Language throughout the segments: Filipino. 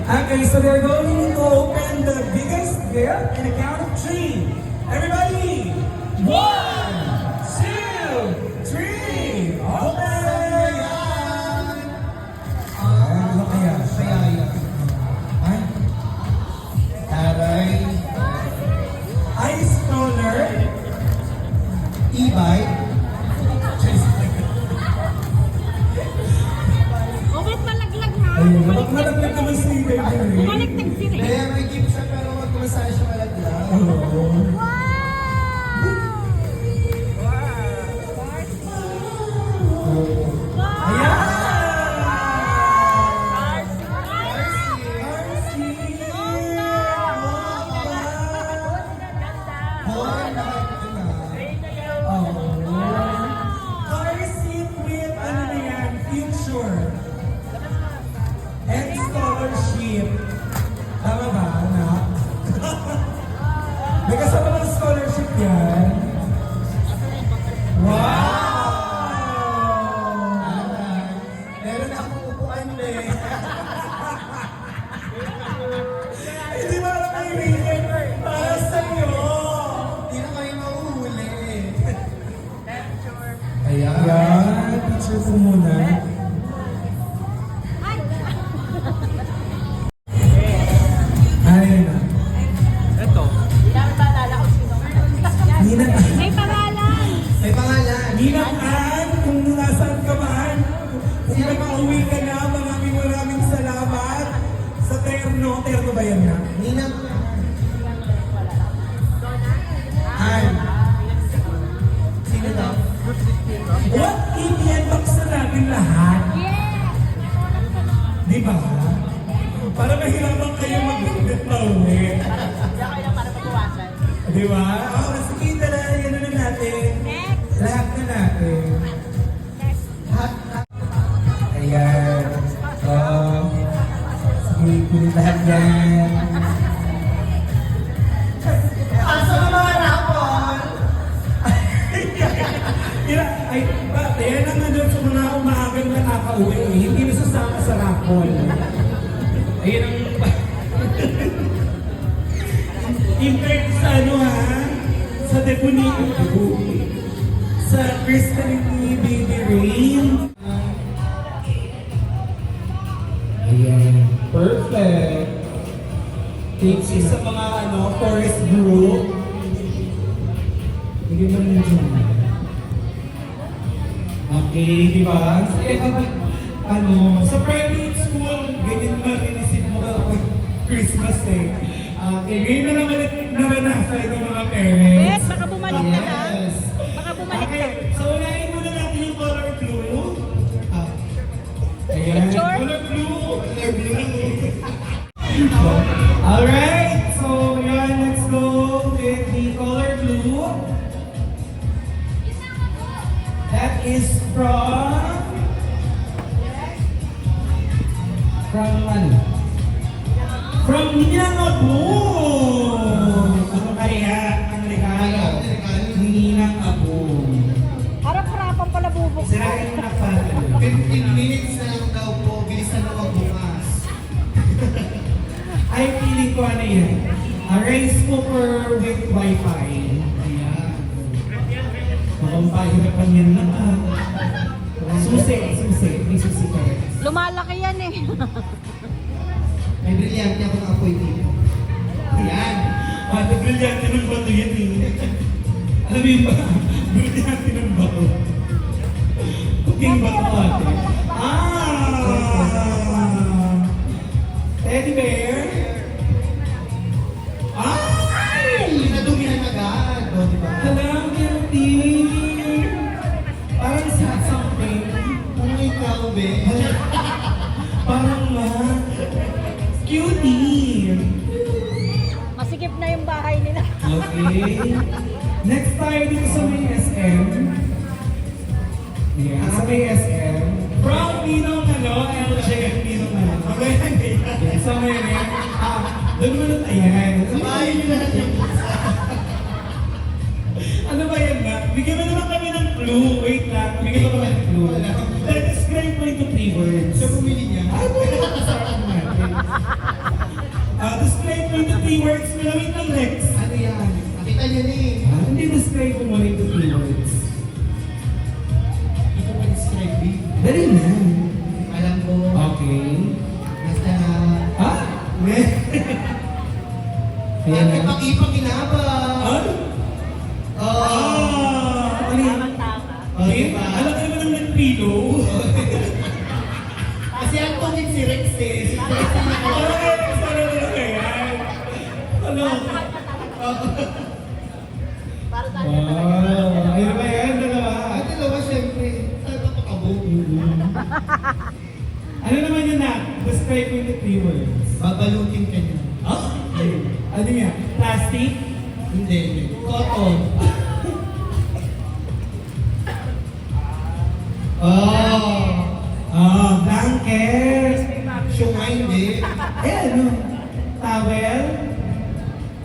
Okay, so they're going to open the biggest gift in a count of three. Everybody, 1, 2, 3, open! Ano kaya? Ay? Aray. Ice roller. E-bike. Oh, wait, malaglag ha. Ayun, malaglag naman si Baby. Bumaligtag si Ray. Kaya may gift siya pero wag ko masahe siya malaglag. Oo. Car seat with, ano na yan, future. And scholarship. Tama ba, anak? May kasama ng scholarship yan. Wow! Meron akong upuan eh. Hindi ba alam kayo rin? Para sa'yo! Hindi na kayo mahuhuli. Ayan. Ayan, picture ko muna. Ayun na. Ito. Ninang May pangalan. May pangalan. Ninang Ann, kung nasaan ka man, kung nakauwi ka na, maraming salamat sa terno. Terno ba yan na? Ninang. Ay. Sino daw? What if i-unbox na natin lahat? Yes. Di ba? Para mahirapan kayo mag-ulit na uwi. Di ba? Oo, sige, tala, yan na natin. Next. Lahat na natin. Ayan. Oo. Sige, kunin lahat yan. Asa na mga rapon? Ay, yan ang nandun sa mga umagang nakakauwi. Hindi na sasama sa rapol. Ayun ang... Invert sa ano ha? Sa Debuni. Sa Crystalline Baby Rain. Ayan. Perfect. Thanks you sa mga forest group. Hindi mo na dyan. Okay, di ba? Sa private school, ganyan ba inisip mo kapag Christmas eh. Okay, ngayon na naman naranasan ng mga parents. Yes, baka bumalik na ha. Yes. Baka bumalik na. Okay, so unahin muna natin yung color blue. Ayan, Picture? color blue. Color blue. Alright, so yan, let's go with the color blue. That is from ano? From Ninang Apo! Ano kaya ang regalo ni Ninang Apo? Harap-harapan pala bubuk. Sirain mo na pa. 15 minutes na lang daw po. Bilisan mo magbukas. Ay, feeling ko ano yan. A rice cooker with wifi. Ayan. Mukhang pahirapan yan naman. Susi. May susi ka rin. Lumalaki yan eh. May brilyante ako ng apoy dito. Ayan. Ate, brilyante ng bato yan eh. Alam mo yung ba? Brilyante ng bato. Puting bato ate. Teddy bear? Ay! Nadumihan agad. O, di ba? Alam, guilty. Parang sa something. Kung ikaw, be. Parang cutie. Masikip na yung bahay nila. Okay. Next tayo dito sa may SM. Yeah, sa may SM. From Ninong LJM Ninong Okay, sa may doon mo nun, ayan. Kumain nyo lahat yung Ano ba yan ba? Bigyan mo naman kami ng clue. Wait lang, bigyan mo kami ng clue. Describe mo into 3 words. Siya bumili niya. Ay, wala ka sa akin natin. 3 words mo lang yung Rex. Ano yan? Nakita niyo na eh. Hindi describe mo muna yung 3 words. Ito ba describe me? Dali na. Alam ko. Okay. Basta... Ah? Ayan na. Ipag-ipag-inabang. Ano? Ano yan? Tama. Diba? Alam ka naman ng nagpilo. Kasi ang tungin si Rex eh. Si Rex ang Ay, sana na lang yan. Ano? Para tayo. Wow. Ayun ba yan? Dalawa. Ang dalawa syempre. Saan ka pakabog? Ano naman yun na? Describe mo yung 3 words. Babalutin ka niya. Ah? Ano nga? Plastic? Hindi. Cotton. Blanket. Syunga hindi. Eh, ano? Towel?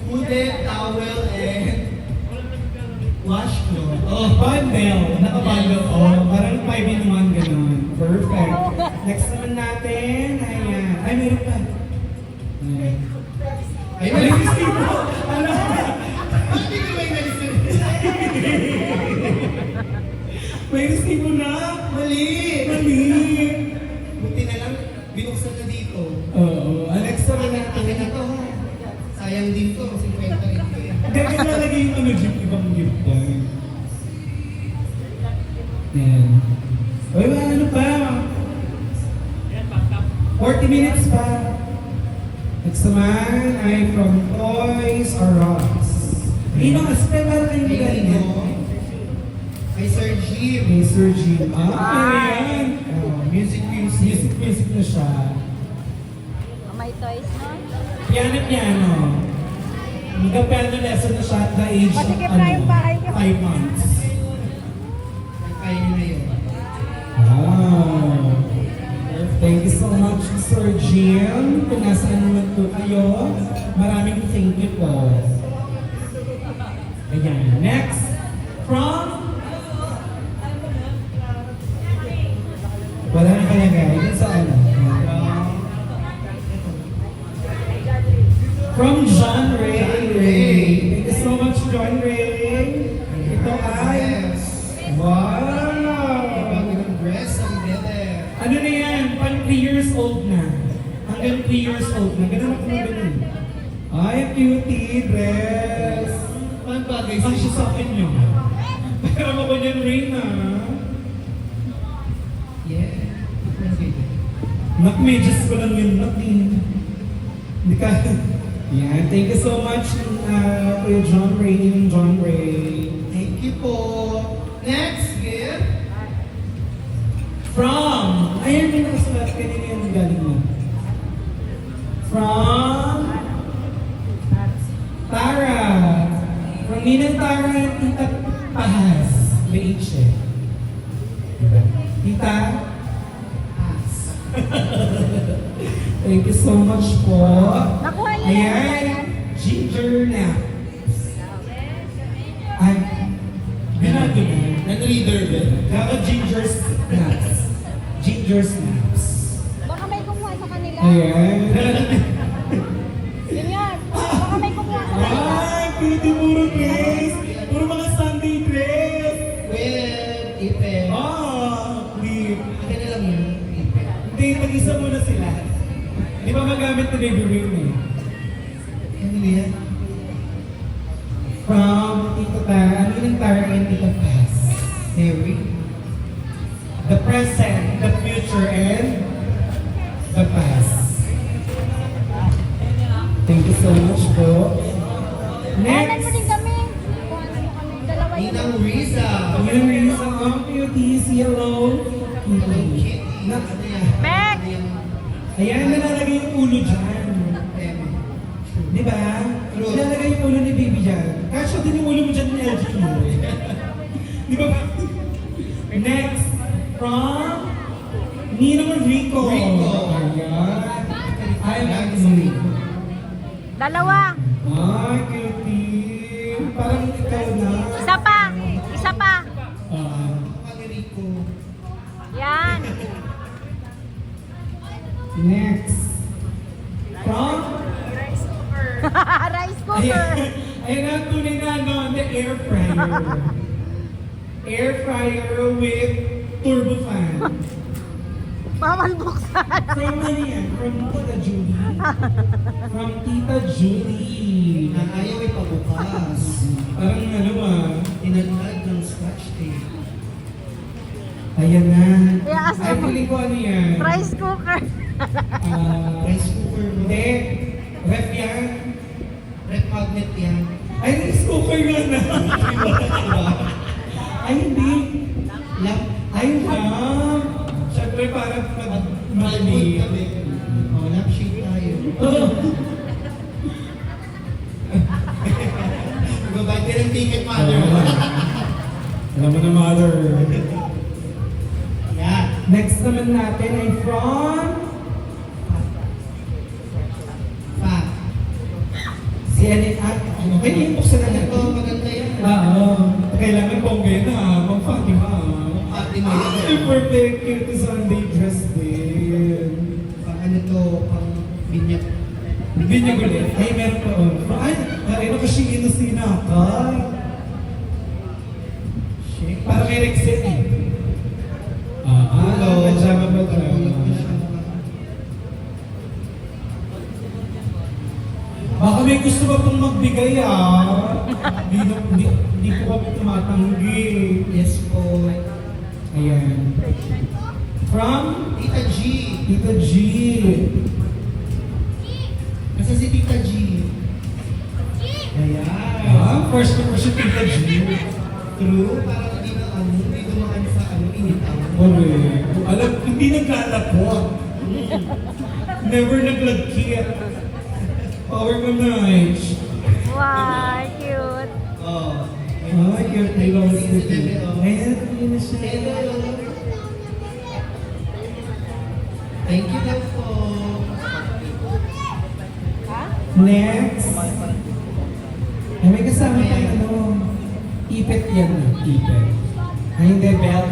Hooded, towel, and washcloth. Bundle. Naka-bundle. Parang 5 in 1 ganun. Perfect. Next naman natin. Ayan. Ay, meron pa. Ayan. Ay, Ay, gusto mo. Ano? Bakit hindi may nalisin? May gusto mo na. Mali! Mali. Buti na lang, binuksan na dito. Oo. Next naman natin. Akin na to ha. Sayang din to, 50 rin to eh. Gagawin na lagi yung ano, gift, ibang gift yan. Yan. Uy, ano pa? 40 minutes pa. Next naman ay from Toys R Us. Hindi na, spray para kayong Ay, galing ano? yan. Kay Sir Jim. May Sir Jim. Ayan. Music. Music na siya. May toys, no? Piano. Mag-piano lesson na siya at the age of Masikip na yung bahay niyo. 5 months. Kaya nyo na yun. Wow. Thank you so much, Sir Jim. Kung nasaan naman po kayo, maraming thank you po. Ayan. Next, from... Wala na kalagay. Dun sa ano? From John Ray. Thank you so much, John Ray. Ito ay... Yes. Wow! Bagong dress ang leather. Ano na yan? Pang 3 years old na. Hanggang 3 years old na. Ganun ako na ganun. Ay, cutie dress. Ang bagay Ang siya sa akin yun. Pero mo ba niyan, Reyna? Yeah. Nak-medyas ko lang yun, natin. Hindi ka... Yan, thank you so much, Kuya John Ray, yung John Ray. Thank you po. Next gift. From... Ayan, may nakasulat. Kanina yung galing mo. From... Tara. From Ninang Tara and Tita Pahas. May H eh. Diba? Tita? Pass. Thank you so much po. Nakuha niyo na ba Ayan. yan? Ginger naps. Ay. Ganado na. Nag-reader ba? Kaka ginger snaps. Ginger snaps. Baka may kumuha sa kanila. Ayan. Yun yan. Baka may kumuha sa kanila. Ay, pretty puro dress. Puro mga Sunday dress. With ipin. Clip. Akin na lang yun. Ipin. Hindi, mag-isa muna sila. Di ba magamit na baby ring eh? Ano yan? From Tito Tara, Ninang Tara and Tito Paz. Harry. The present, the future, and the past. Thank you so much po. Ayan, Next, mo din kami. Kung ano mo kami. Dalawa yun. Ninang Riza. yung reason of cuties, yellow, Kitty. Na, Ano yan? Beck! Ano yan? ayan, nalalagay yung ulo dyan. Em. Di ba? True. Nalalagay yung ulo ni baby dyan. Kasya din yung ulo mo dyan ni LG. Di ba? Next, from Ninong Rico. Rico. Ayan. I like Rico. Dalawa. Ay, cutie. Parang ikaw na. Isa pa. Isa pa. Rico. Yan. Next. From cooker. Ayan ang tunay na ano, the air fryer. Air fryer with turbo fan. Bawal buksan. From ano yan? From Tita Julie. From Tita Julie. Na ayaw ipabukas. Parang ano Tinadhad ng scotch tape. ayan na. Iaas Ay, mo. feeling ko ano yan. Rice cooker. Rice cooker mo. Hindi. Ref yan. Red magnet yan. Ay, rice cooker yun na. Ay, hindi. Lamp. Ay, lamp. Siyempre, parang Malbon mali. kami. Oh, lampshade tayo. Magbabayad ka ng ticket, mother. Alam mo na, mother. Yan. Next naman natin ay from Fat. si Anin at ano, kaya yung buksan na Ito, natin. maganda yan. Oo. Kailangan bongga yun mag-Fatima. Ate mo Ay, yan. perfect. Cute Sunday dress din. Pang ano to, pang binyak. Hindi niya gulit. Ay, meron pa Ay, ano kasi inusina ka? Shake. Para kay Rexet eh. Pajama ba ka? Baka may gusto ba pong magbigay Hindi po kami tumatanggi. Yes po. Ayan. From Tita G. Tita G. Kasi si Tita G. Ayan. First na si Tita G. True. Parang hindi na hindi dumaan sa initaw. Okay. Alam, hindi naglalapot. Never naglagkit. Power mo nice. Wow, cute. Oh. Oh, cute. I love it. Ayan, yun na siya. Hello. Thank you daw po. Next. Ay, may kasama tayo ano. Ipet yan. Ipet. Ay, hindi, belt.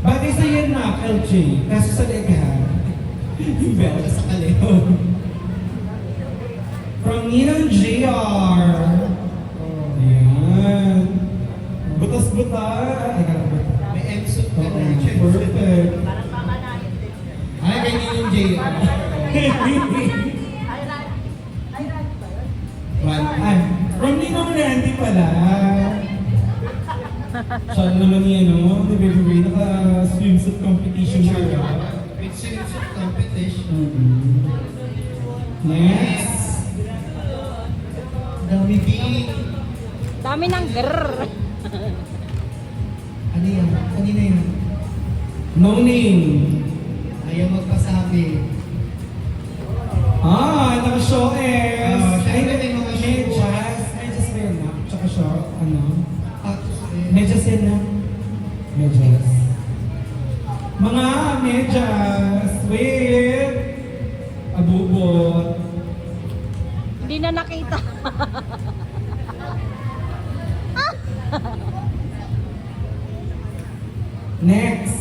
Bagay sa yan na, LJ. Kaso sa legahan. Yung belt sa kalihon. From Ninang JR. Ayan. Butas-buta. Ay, kakabuta. May M-suit ka na. Perfect. Ay, ganyan yung J. Ay, from Ninong Randy pala. Siya naman yan, no? Di ba, naka-swimsuit competition siya. With swimsuit competition. Next. Dami big. Dami ng grrr. Ano yan? Kanina yan? No name. Ayaw magpasabi. Naka-show eh. Syempre may mga medyas. Medyas ba yun na? Tsaka short, ano? Tapos eh. Medyas yan na. Medyas. Mga medyas with abubot. Hindi na nakita. Next.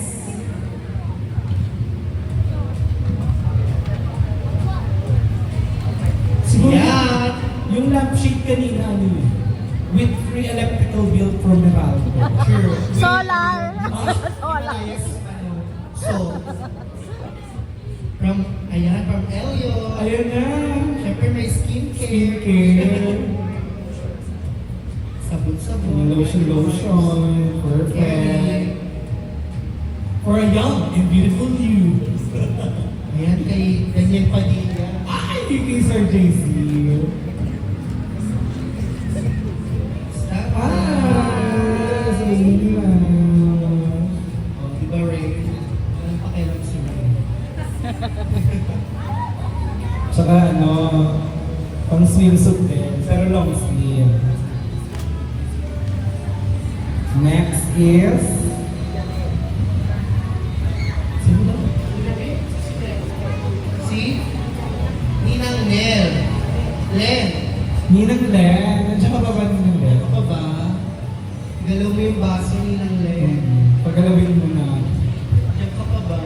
Siguro Yan. yung lampshade kanina, ano yun? With free electrical bill from Meralco. Sure. Solar. Yes, Solar. So, from Elio. Ayun na. Siyempre may skincare. Skincare. Sabon-sabon. Lotion. Perfect. Okay. For a young and beautiful you. Ayan kay Daniel Padilla. Ay, kay Sir JC. Stop. Sa inyo. Oh, di ba Ray? Anong pakialam sila? Tsaka ano, pang swimsuit din, pero long sleeve. Next is... Sino ba? Si Ninang Nel. Len. Ninang Len. Nandiyan ka ba ba Ninang Len? Ano pa ba? Galaw mo yung baso Ninang Len. Paggalawin mo na. Diyan ka pa ba?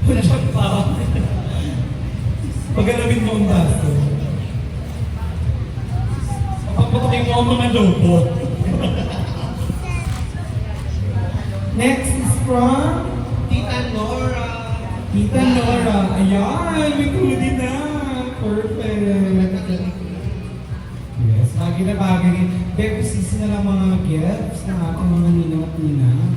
Wala siya pa. Paggalawin mo ang baso. Kausapin mo ang mga lobo. Next is from Tita Nora. Tita Nora. Ayan, may hoodie na. Perfect. Yes, bagay na bagay. Pero sisi na lang mga gifts ng ating mga ninang at ninang.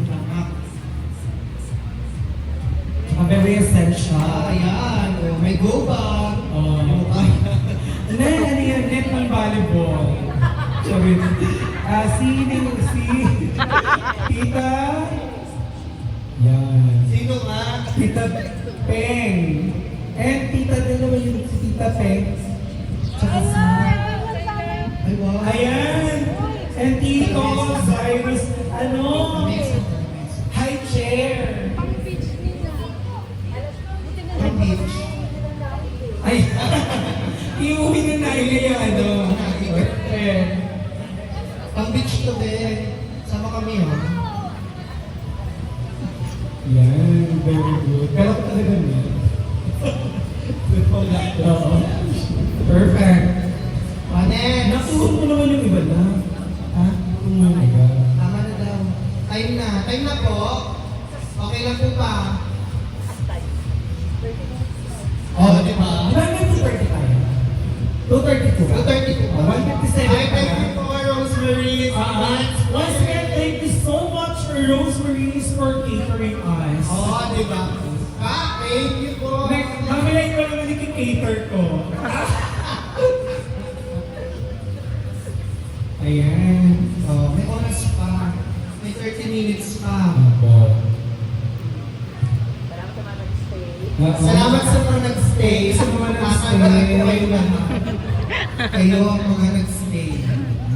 Saka very essential. Ayan. Oh, may go bag. Oh. Ano yan? Net ng volleyball. Sabi, si Tita. Yan. Sino nga? Tita Peng. And Tita din naman yung si Tita Peng. Tsaka si... Ay, wow. Ayan! And Tito Cyrus, ano? High chair! Pang beach. Ay! Iuwi na Naila yung ano. Eh. Pang beach to, be. Sama kami, ha? Yan, very good. Pero talaga niya. Oo. Perfect. Next. Natuhod mo naman yung iba na. Ha? Kung yung iba. Tama na daw. Time na. Time na po. Okay lang po pa. Oh, di ba? Di ba may 230 tayo? 232 ba? 232 po. 157 Ay, pa thank na. you po, Rosemary. Once again, thank you so much for Rosemary's for catering us. Oh, di ba? Thank you po. Mamilay ko naman yung cater ko. Ayan. Oh, may oras pa. May 30 minutes pa. Salamat sa mga nag-stay. Sa mga nag-stay. Tatanggalan ko kayo lahat. Kayo ang mga nag-stay.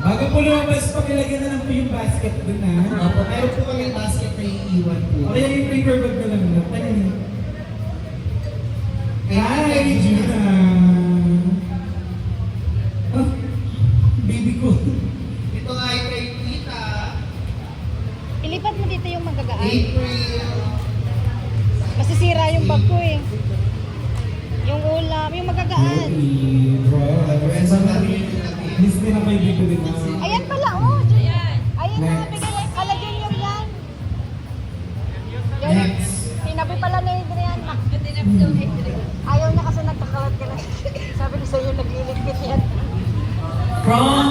Bago po lumabas, pakilagyan na lang po yung basket dun ha. Opo, meron po kami basket na iiwan po. O kaya yung paper bag na lang. Tanin. Hi, Gina! Oh, baby ko. Ito ay kay Tita. Ilipat mo dito yung magagaan. April. Masisira yung bag ko eh. Yung ulam, yung magagaan. Miss din ang may bigo din na. Ayan pala, oh. Ayan na, Next. bigay. Kala Junior yan. Next. Sinabi pala na Adrian. Ayaw niya kasi nagkakalat ka na. Sabi ko sa'yo, nagliligpit yan. From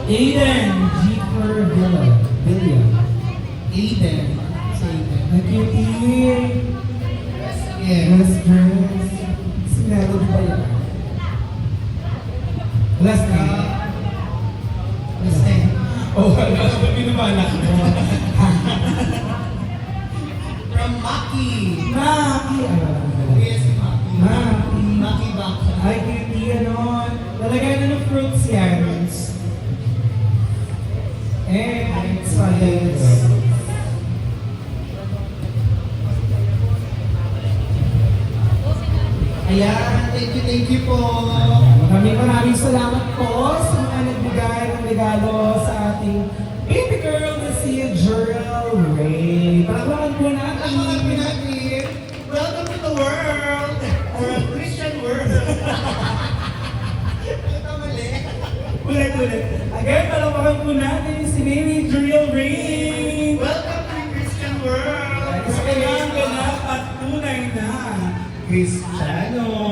Aiden G. Villa. Aiden. Sa Aiden. Nag-cutie. Yeah. Yes, girls. Sinero ba yan? Last name. Last name. Oh, wala ka ba pinubalak mo? From Maki. Maki! Yes, si Maki. Maki. Maki Baka. Ay, cutie, ano? Lalagay na ng fruits yan. And solids. Ayan, thank you po. Maraming salamat po sa mga nagbigay ng regalo sa ating baby girl na si Jeriel Ray. Palakpakan po natin. Palakpakan natin. Welcome to the world. Or a Christian world. Ito mali. Ulit. Again, palakpakan po natin si baby Jeriel Ray. Welcome to the Christian world. Sa kanyang ganap at tunay na Kristiyano.